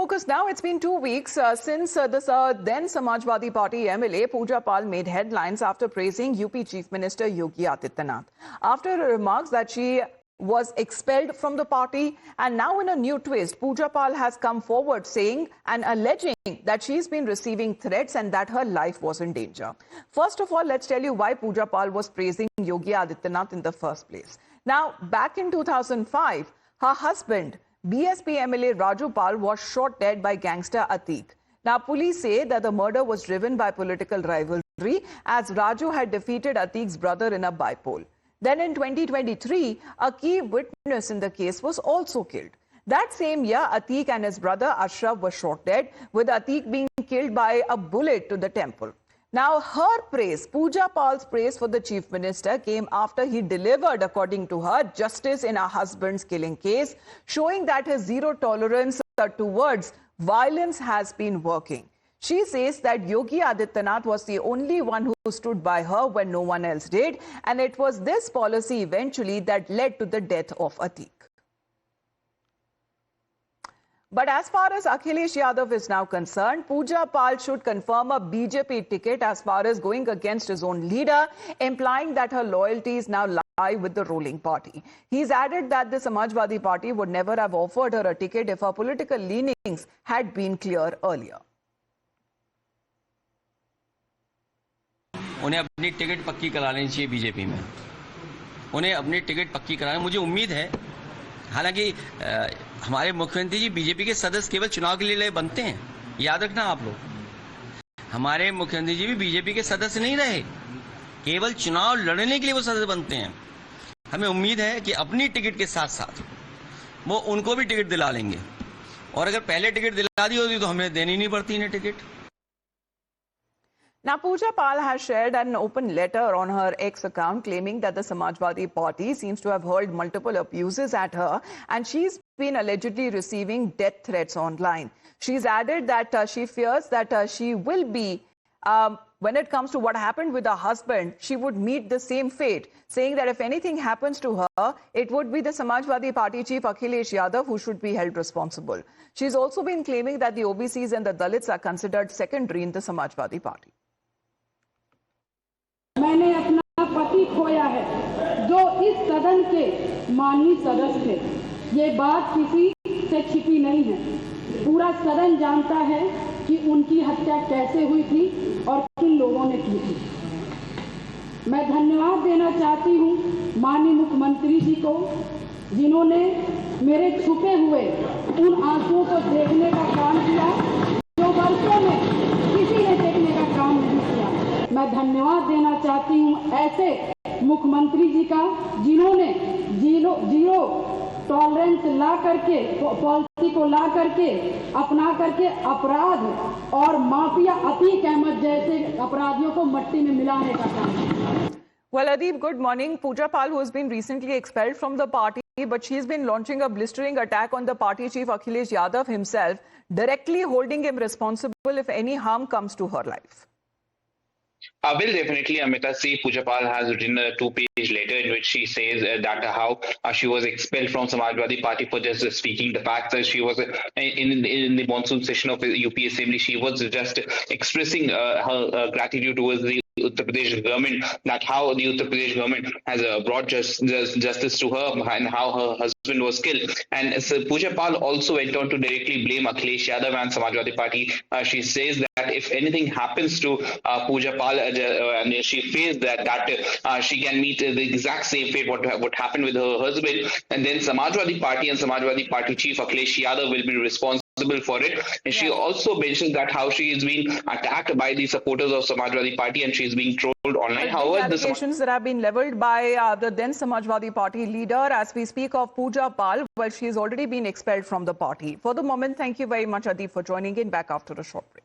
focus now. It's been 2 weeks since then Samajwadi Party MLA Pooja Pal made headlines after praising UP Chief Minister Yogi Adityanath. After her remarks that she was expelled from the party, and now in a new twist, Pooja Pal has come forward saying and alleging that she's been receiving threats and that her life was in danger. First of all, let's tell you why Pooja Pal was praising Yogi Adityanath in the first place. Now, back in 2005, her husband, BSP MLA Raju Pal, was shot dead by gangster Atiq. Now, police say that the murder was driven by political rivalry, as Raju had defeated Atiq's brother in a bypoll. Then in 2023, a key witness in the case was also killed. That same year, Atiq and his brother Ashraf were shot dead, with Atiq being killed by a bullet to the temple. Now, her praise, Pooja Pal's praise for the Chief Minister, came after he delivered, according to her, justice in her husband's killing case, showing that his zero tolerance towards violence has been working. She says that Yogi Adityanath was the only one who stood by her when no one else did, and it was this policy eventually that led to the death of Atiq. But as far as Akhilesh Yadav is now concerned, Pooja Pal should confirm a BJP ticket as far as going against his own leader, implying that her loyalties now lie with the ruling party. He's added that the Samajwadi Party would never have offered her a ticket if her political leanings had been clear earlier. उन्हें अपनी ticket पक्की करा लेनी चाहिए BJP में। उन्हें अपनी ticket पक्की कराने मुझे उम्मीद है। हालांकि हमारे मुख्यमंत्री जी बीजेपी के सदस्य केवल चुनाव के लिए बनते हैं, याद रखना आप लोग। हमारे मुख्यमंत्री जी भी बीजेपी के सदस्य नहीं रहे, केवल चुनाव लड़ने के लिए वो सदस्य बनते हैं। हमें उम्मीद है कि अपनी टिकट के साथ साथ वो उनको भी टिकट दिला लेंगे, और अगर पहले टिकट दिला दी होती तो हमें देनी नहीं पड़ती इन्हें ticket. Now, Pooja Pal has shared an open letter on her X account claiming that the Samajwadi Party seems to have hurled multiple abuses at her, and she's been allegedly receiving death threats online. She's added that she fears that she will be, when it comes to what happened with her husband, she would meet the same fate, saying that if anything happens to her, it would be the Samajwadi Party chief Akhilesh Yadav who should be held responsible. She's also been claiming that the OBCs and the Dalits are considered secondary in the Samajwadi Party. मैंने अपना पति खोया है, जो इस सदन के माननीय सदस्य थे। ये बात किसी से छिपी नहीं है। पूरा सदन जानता है कि उनकी हत्या कैसे हुई थी और किन लोगों ने की थी। मैं धन्यवाद देना चाहती हूँ माननीय मुख्यमंत्री जी को, जिन्होंने मेरे छुपे हुए उन आंसुओं को देखने का काम किया जो वर्षों में किसी ने देखने का काम नहीं किया। मैं धन्यवाद देना चाहती हूँ ऐसे मुख्यमंत्री जी का, जिन्होंने जीरो टॉलरेंस ला करके, पॉलिसी को ला करके, अपना करके अपराध और माफिया अतीक अहमद जैसे अपराधियों को मट्टी में मिलाने का काम किया। Well, Adeep, good morning. Pooja Pal, who has been recently expelled from the party, but she's been launching a blistering attack on the party chief Akhilesh Yadav himself, directly holding him responsible if any harm comes to her life. Well, definitely, Amita. See, Pooja Pal has written a 2-page letter in which she says that how she was expelled from Samajwadi Party for just speaking the facts. That she was in the monsoon session of the UP Assembly, she was just expressing her gratitude towards the Uttar Pradesh government, that how the Uttar Pradesh government has brought justice to her and how her husband was killed. And so Pooja Pal also went on to directly blame Akhilesh Yadav and Samajwadi Party. She says that if anything happens to Pooja Pal, and she feels that she can meet the exact same fate what happened with her husband, and then Samajwadi Party and Samajwadi Party chief Akhilesh Yadav will be responsible for it. And she also mentions that how she is being attacked by the supporters of Samajwadi Party and she is being trolled online. However, the allegations that have been leveled by the then Samajwadi Party leader, as we speak of Pooja Pal, well, she has already been expelled from the party. For the moment, thank you very much, Adeep, for joining in. Back after a short break.